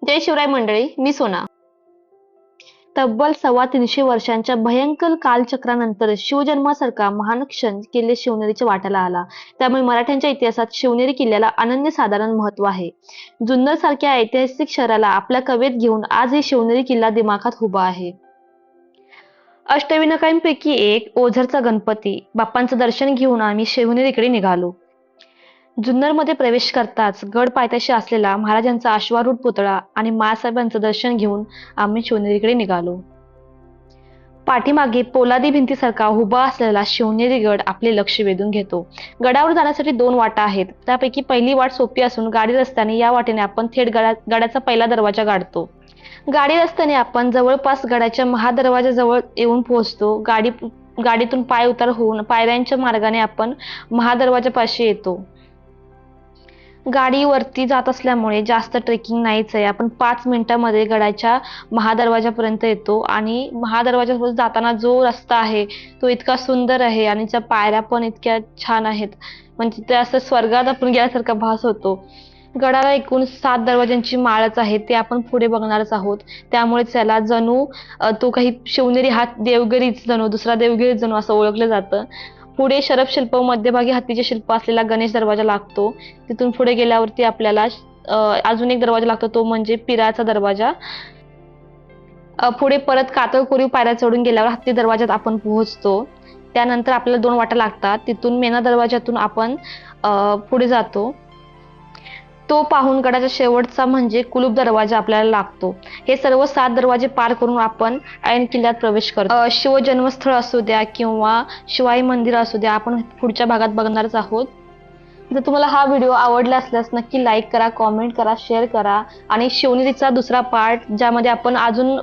जय शिवराय मंडळी, मी सोना. तब्बल 325 वर्षांच्या भयंकर कालचक्रानंतर शिवजन्मासारखा महान क्षण किल्ले शिवनेरीच्या वाट्याला आला. त्यामुळे मराठ्यांच्या इतिहासात शिवनेरी किल्ल्याला अनन्यसाधारण महत्त्व आहे. जुन्नर सारख्या ऐतिहासिक शहराला आपल्या कवेत घेऊन आजही शिवनेरी किल्ला दिमाखात उभा आहे. अष्टविनायकांपैकी एक ओझरचा गणपती बाप्पांचं दर्शन घेऊन आम्ही शिवनेरीकडे निघालो. जुन्नरमध्ये प्रवेश करताच गड पायथ्याशी असलेला महाराजांचा अश्वारूढ पुतळा आणि माँसाहेबांचं दर्शन घेऊन आम्ही शिवनेरीकडे निघालो. पाठीमागे पोलादी भिंतीसारखा उभा असलेला शिवनेरी गड आपले लक्ष वेधून घेतो. गडावर जाण्यासाठी 2 वाटा आहेत. त्यापैकी पहिली वाट सोपी असून गाडी रस्त्याने या वाटेने आपण थेट गडाचा पहिला दरवाजा गाठतो. गाडी रस्त्याने आपण जवळपास गडाच्या महादरवाजाजवळ येऊन पोहोचतो. गाडीतून पाय उतार होऊन पायऱ्यांच्या मार्गाने आपण महादरवाजापाशी येतो. गाडी वरती जात असल्यामुळे जास्त ट्रेकिंग नाहीच आहे. आपण 5 मिनिटांमध्ये गडाच्या महादरवाजापर्यंत येतो आणि महादरवाजावर जाताना जो रस्ता आहे तो इतका सुंदर आहे आणि त्या पायऱ्या पण इतक्या छान आहेत, म्हणजे ते असं स्वर्गात आपण गेल्यासारखा भास होतो. गडाला एकूण 7 दरवाजांची माळच आहे, ते आपण पुढे बघणारच आहोत. त्यामुळे त्याला जणू तो काही शिवनेरी हा देवगिरीच जणू दुसरा देवगिरीच जणू असं ओळखलं जातं. पुढे शरभ शिल्प मध्यभागी हत्तीचे शिल्प असलेला गणेश दरवाजा लागतो. तिथून पुढे गेल्यावरती आपल्याला अजून एक दरवाजा लागतो, तो म्हणजे पिराचा दरवाजा. पुढे परत कातळ कोरीव पायऱ्या चढून गेल्यावर हत्ती दरवाजात आपण पोहोचतो. त्यानंतर आपल्याला 2 वाटा लागतात. तिथून मेणा दरवाजातून आपण पुढे जातो. तो पाहून गडाचा शेवटचा म्हणजे कुलूप दरवाजा आपल्याला लागतो. हे सर्व 7 दरवाजे पार करून आपण ऐन किल्ल्यात प्रवेश करतो. शिवजन्मस्थळ असू द्या किंवा शिवाई मंदिर असू द्या, आपण पुढच्या भागात बघणारच आहोत. जर तुम्हाला हा व्हिडिओ आवडला असल्यास नक्की लाईक करा, कॉमेंट करा, शेअर करा आणि शिवनेरीचा दुसरा पार्ट ज्यामध्ये आपण अजून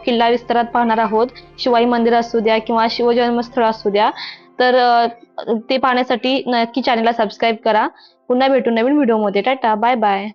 किल्ला विस्तारात पाहणार आहोत, शिवाई मंदिर असू द्या किंवा शिवजन्मस्थळ असू द्या, तर ते पाहण्यासाठी नक्की चॅनलला सबस्क्राईब करा. पुन्हा भेटू नवीन व्हिडिओमध्ये. Tata, bye bye.